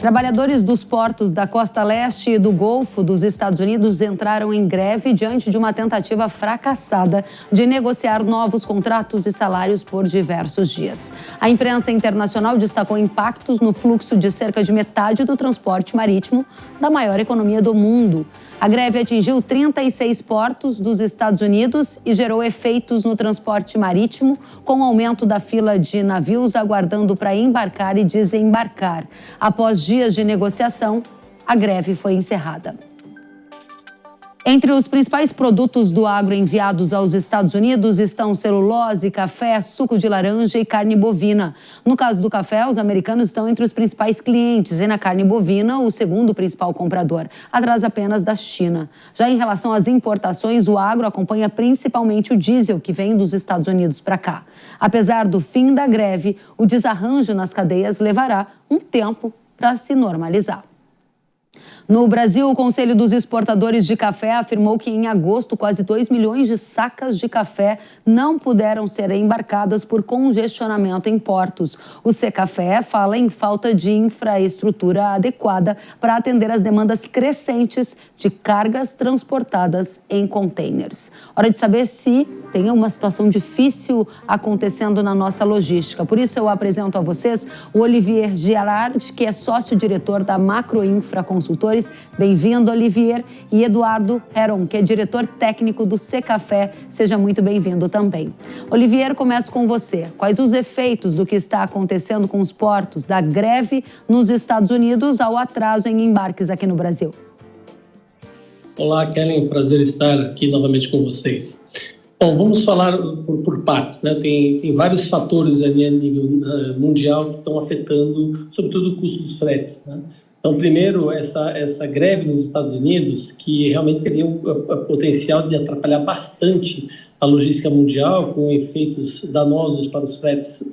Trabalhadores dos portos da costa leste e do Golfo dos Estados Unidos entraram em greve diante de uma tentativa fracassada de negociar novos contratos e salários por diversos dias. A imprensa internacional destacou impactos no fluxo de cerca de metade do transporte marítimo da maior economia do mundo. A greve atingiu 36 portos dos Estados Unidos e gerou efeitos no transporte marítimo, com o aumento da fila de navios aguardando para embarcar e desembarcar. Após dias de negociação, a greve foi encerrada. Entre os principais produtos do agro enviados aos Estados Unidos estão celulose, café, suco de laranja e carne bovina. No caso do café, os americanos estão entre os principais clientes e na carne bovina, o segundo principal comprador, atrás apenas da China. Já em relação às importações, o agro acompanha principalmente o diesel que vem dos Estados Unidos para cá. Apesar do fim da greve, o desarranjo nas cadeias levará um tempo para se normalizar. No Brasil, o Conselho dos Exportadores de Café afirmou que em agosto quase 2 milhões de sacas de café não puderam ser embarcadas por congestionamento em portos. O Secafé fala em falta de infraestrutura adequada para atender às demandas crescentes de cargas transportadas em containers. Hora de saber se tem uma situação difícil acontecendo na nossa logística. Por isso eu apresento a vocês o Olivier Gialard, que é sócio-diretor da Macroinfra Consultores. Bem-vindo, Olivier. E Eduardo Heron, que é diretor técnico do Secafé. Seja muito bem-vindo também. Olivier, começo com você. Quais os efeitos do que está acontecendo com os portos, da greve nos Estados Unidos ao atraso em embarques aqui no Brasil? Olá, Kellen. Prazer estar aqui novamente com vocês. Bom, vamos falar por partes, né? Tem vários fatores ali a nível mundial que estão afetando, sobretudo, o custo dos fretes, né? Então, primeiro, essa greve nos Estados Unidos, que realmente teria o potencial de atrapalhar bastante a logística mundial, com efeitos danosos para os fretes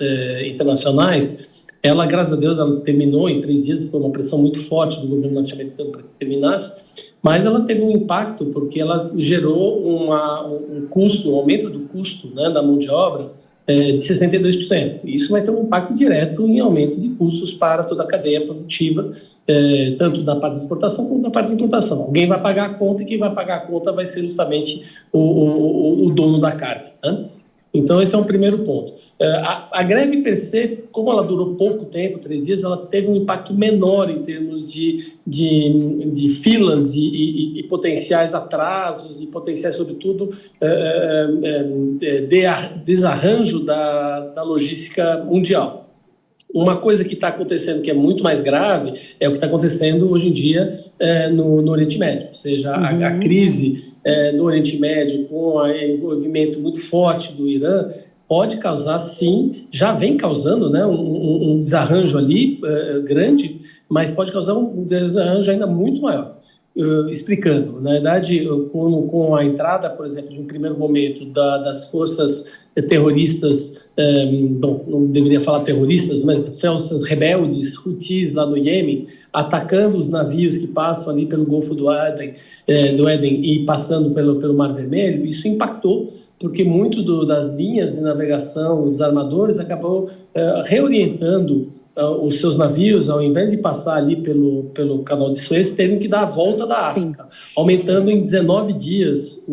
internacionais, ela, graças a Deus, ela terminou em 3 dias, foi uma pressão muito forte do governo norte-americano para que terminasse, mas ela teve um impacto porque ela gerou um custo, um aumento do custo, né, da mão de obra de 62%. Isso vai ter um impacto direto em aumento de custos para toda a cadeia produtiva, tanto da parte de exportação como da parte de importação. Alguém vai pagar a conta e quem vai pagar a conta vai ser justamente o dono da carga, né? Então, esse é um primeiro ponto. A greve per se, como ela durou pouco tempo, 3 dias, ela teve um impacto menor em termos de filas e potenciais atrasos e potenciais, sobretudo, desarranjo da logística mundial. Uma coisa que está acontecendo que é muito mais grave é o que está acontecendo hoje em dia no Oriente Médio, ou seja, a crise no Oriente Médio com o envolvimento muito forte do Irã pode causar, sim, já vem causando, né, um desarranjo ali grande, mas pode causar um desarranjo ainda muito maior. Explicando, na verdade, com a entrada, por exemplo, de um primeiro momento das forças terroristas, não deveria falar terroristas, mas forças rebeldes, Houthis lá no Iêmen, atacando os navios que passam ali pelo Golfo do Éden e passando pelo Mar Vermelho, isso impactou, porque muito das linhas de navegação dos armadores acabou reorientando os seus navios, ao invés de passar ali pelo canal de Suez, terem que dar a volta da África, aumentando em 19 dias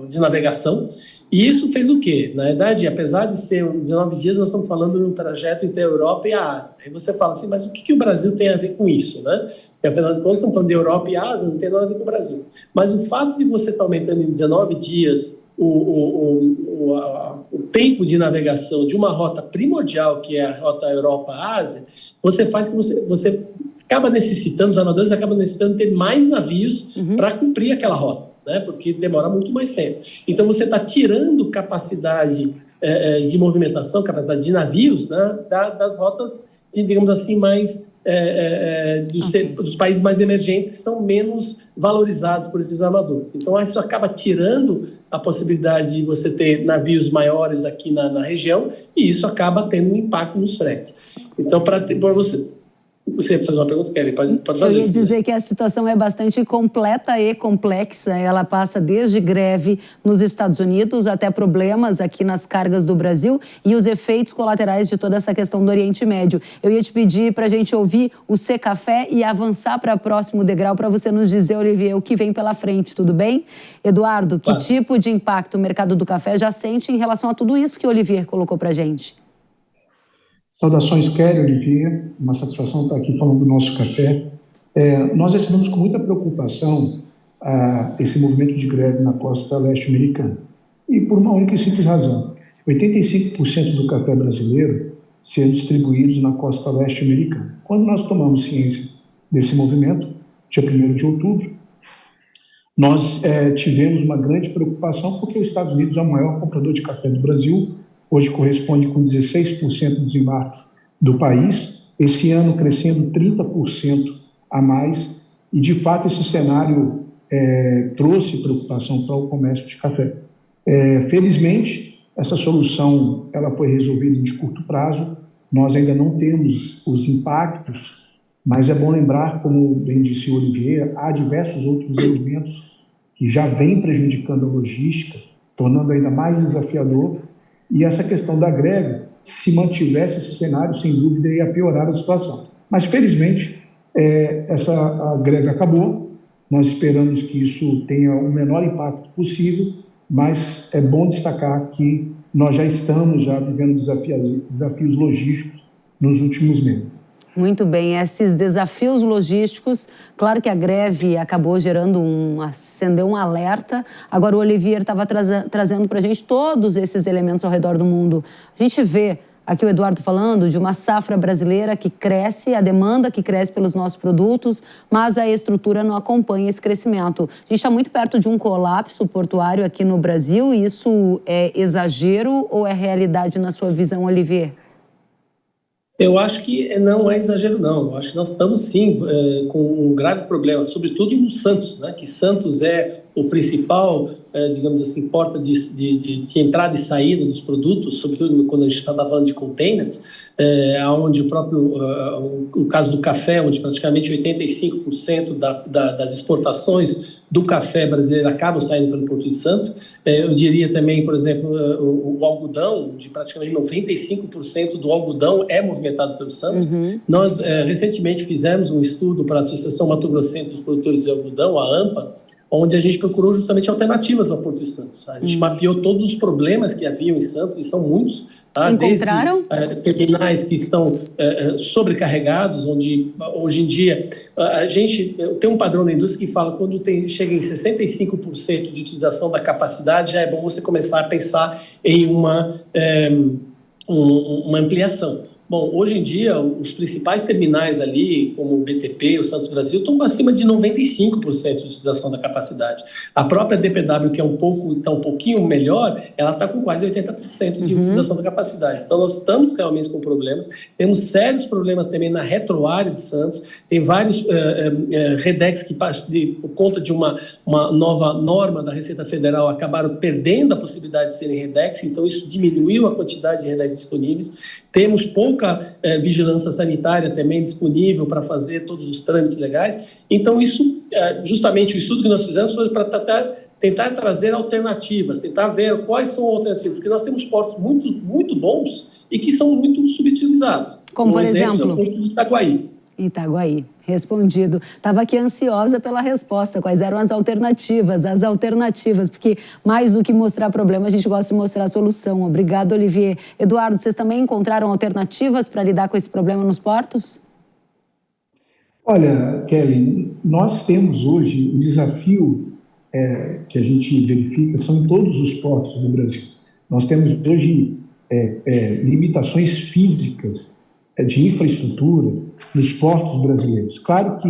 de navegação. E isso fez o quê? Na verdade, apesar de ser 19 dias, nós estamos falando de um trajeto entre a Europa e a Ásia. Aí você fala assim, mas o que o Brasil tem a ver com isso, né? Porque, afinal de contas, estamos falando de Europa e Ásia, não tem nada a ver com o Brasil. Mas o fato de você estar aumentando em 19 dias o tempo de navegação de uma rota primordial, que é a rota Europa-Ásia, você faz que você acaba necessitando, os armadores acabam necessitando ter mais navios para cumprir aquela rota, né? Porque demora muito mais tempo. Então, você está tirando capacidade de movimentação, capacidade de navios, né, das rotas, digamos assim, mais dos países mais emergentes, que são menos valorizados por esses armadores. Então, isso acaba tirando a possibilidade de você ter navios maiores aqui na região, e isso acaba tendo um impacto nos fretes. Então, para você Você ia fazer uma pergunta, Kelly? Pode fazer. Eu ia dizer que a situação é bastante completa e complexa. Ela passa desde greve nos Estados Unidos até problemas aqui nas cargas do Brasil e os efeitos colaterais de toda essa questão do Oriente Médio. Eu ia te pedir para a gente ouvir o Secafé e avançar para o próximo degrau para você nos dizer, Olivier, o que vem pela frente, tudo bem? Eduardo, que tipo de impacto o mercado do café já sente em relação a tudo isso que o Olivier colocou para a gente? Saudações, Kelly, Olivier, uma satisfação estar aqui falando do nosso café. Nós recebemos com muita preocupação esse movimento de greve na costa leste americana. E por uma única e simples razão. 85% do café brasileiro sendo distribuídos na costa leste americana. Quando nós tomamos ciência desse movimento, dia 1º de outubro, nós tivemos uma grande preocupação porque os Estados Unidos é o maior comprador de café do Brasil, hoje corresponde com 16% dos embarques do país, esse ano crescendo 30% a mais, e de fato esse cenário trouxe preocupação para o comércio de café. Felizmente, essa solução ela foi resolvida de curto prazo, nós ainda não temos os impactos, mas é bom lembrar, como bem disse o Olivier, há diversos outros elementos que já vêm prejudicando a logística, tornando ainda mais desafiador. E essa questão da greve, se mantivesse esse cenário, sem dúvida, ia piorar a situação. Mas, felizmente, a greve acabou. Nós esperamos que isso tenha o menor impacto possível, mas é bom destacar que nós já estamos vivendo desafios logísticos nos últimos meses. Muito bem, esses desafios logísticos, claro que a greve acabou acendeu um alerta. Agora o Olivier estava trazendo para a gente todos esses elementos ao redor do mundo. A gente vê aqui o Eduardo falando de uma safra brasileira que cresce, a demanda que cresce pelos nossos produtos, mas a estrutura não acompanha esse crescimento. A gente está muito perto de um colapso portuário aqui no Brasil, e isso é exagero ou é realidade na sua visão, Olivier? Eu acho que não é exagero, não. Eu acho que nós estamos, sim, com um grave problema, sobretudo no Santos, né? Que Santos é o principal, digamos assim, porta de entrada e saída dos produtos, sobretudo quando a gente está falando de containers, onde o caso do café, onde praticamente 85% das exportações do café brasileiro acabam saindo pelo Porto de Santos. Eu diria também, por exemplo, o algodão, de praticamente 95% do algodão é movimentado pelo Santos. Uhum. Nós, recentemente, fizemos um estudo para a Associação Mato Grossense dos Produtores de Algodão, a AMPA, onde a gente procurou justamente alternativas ao Porto de Santos. A gente mapeou todos os problemas que haviam em Santos, e são muitos. Encontraram? Desde terminais que estão sobrecarregados, onde hoje em dia a gente tem um padrão da indústria que fala que quando chega em 65% de utilização da capacidade, já é bom você começar a pensar em uma ampliação. Bom, hoje em dia, os principais terminais ali, como o BTP, o Santos Brasil, estão acima de 95% de utilização da capacidade. A própria DPW, que está um pouquinho melhor, ela está com quase 80% de utilização da capacidade. Então, nós estamos realmente com problemas. Temos sérios problemas também na retroárea de Santos. Tem vários REDEX que, por conta de uma nova norma da Receita Federal, acabaram perdendo a possibilidade de serem REDEX. Então, isso diminuiu a quantidade de REDEX disponíveis. Temos pouca vigilância sanitária também disponível para fazer todos os trâmites legais. Então, isso, justamente o estudo que nós fizemos foi para tentar trazer alternativas, tentar ver quais são as alternativas, porque nós temos portos muito, muito bons e que são muito subutilizados. Como, por exemplo? É o porto de Itaguaí. Itaguaí, respondido. Estava aqui ansiosa pela resposta, quais eram as alternativas, porque mais do que mostrar problema, a gente gosta de mostrar a solução. Obrigado, Olivier. Eduardo, vocês também encontraram alternativas para lidar com esse problema nos portos? Olha, Kelly, nós temos hoje o desafio que a gente verifica são em todos os portos do Brasil. Nós temos hoje limitações físicas de infraestrutura nos portos brasileiros. Claro que,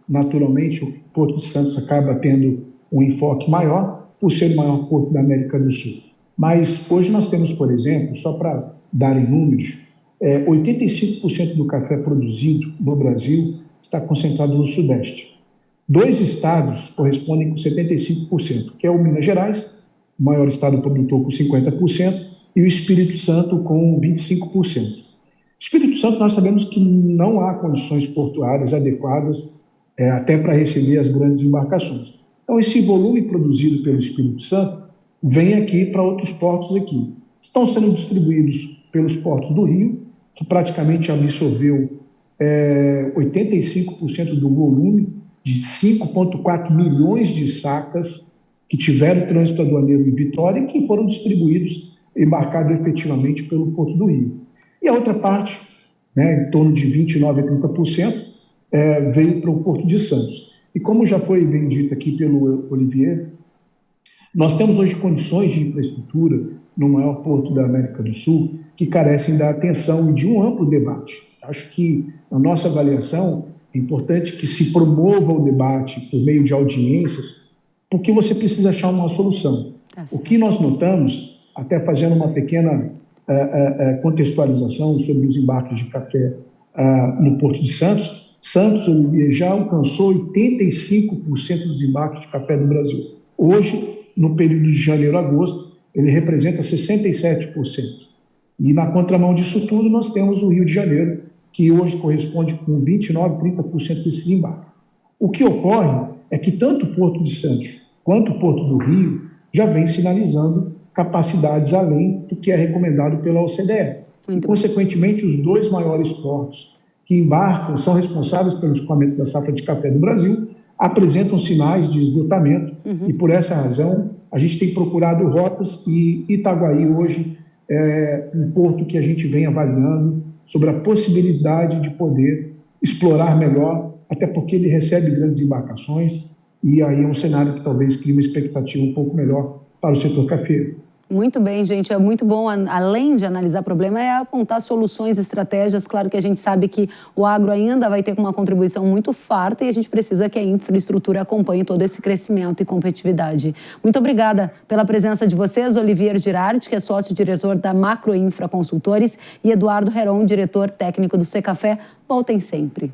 naturalmente, o Porto de Santos acaba tendo um enfoque maior, por ser o maior porto da América do Sul. Mas hoje nós temos, por exemplo, só para dar em números, 85% do café produzido no Brasil está concentrado no Sudeste. 2 estados correspondem com 75%, que é o Minas Gerais, o maior estado produtor com 50%, e o Espírito Santo com 25%. Espírito Santo, nós sabemos que não há condições portuárias adequadas até para receber as grandes embarcações. Então, esse volume produzido pelo Espírito Santo vem aqui para outros portos aqui. Estão sendo distribuídos pelos portos do Rio, que praticamente absorveu 85% do volume de 5,4 milhões de sacas que tiveram trânsito aduaneiro em Vitória e que foram distribuídos, embarcados efetivamente pelo Porto do Rio. E a outra parte, né, em torno de 29% a 30%, veio para o Porto de Santos. E como já foi bem dito aqui pelo Olivier, nós temos hoje condições de infraestrutura no maior porto da América do Sul que carecem da atenção e de um amplo debate. Acho que, na nossa avaliação, é importante que se promova o debate por meio de audiências, porque você precisa achar uma solução. O que nós notamos, até fazendo uma pequena contextualização sobre os embarques de café no Porto de Santos, Santos já alcançou 85% dos embarques de café do Brasil. Hoje, no período de janeiro a agosto, ele representa 67%. E na contramão disso tudo, nós temos o Rio de Janeiro, que hoje corresponde com 29%, 30% desses embarques. O que ocorre é que tanto o Porto de Santos quanto o Porto do Rio já vem sinalizando capacidades além do que é recomendado pela OCDE. E, consequentemente, os dois maiores portos que embarcam, são responsáveis pelo escoamento da safra de café do Brasil, apresentam sinais de esgotamento e, por essa razão, a gente tem procurado rotas e Itaguaí hoje é um porto que a gente vem avaliando sobre a possibilidade de poder explorar melhor, até porque ele recebe grandes embarcações e aí é um cenário que talvez crie uma expectativa um pouco melhor para o setor cafeiro. Muito bem, gente. É muito bom, além de analisar problema, é apontar soluções, estratégias. Claro que a gente sabe que o agro ainda vai ter uma contribuição muito farta e a gente precisa que a infraestrutura acompanhe todo esse crescimento e competitividade. Muito obrigada pela presença de vocês, Olivier Girardi, que é sócio-diretor da Macroinfra Consultores, e Eduardo Heron, diretor técnico do Secafé. Voltem sempre.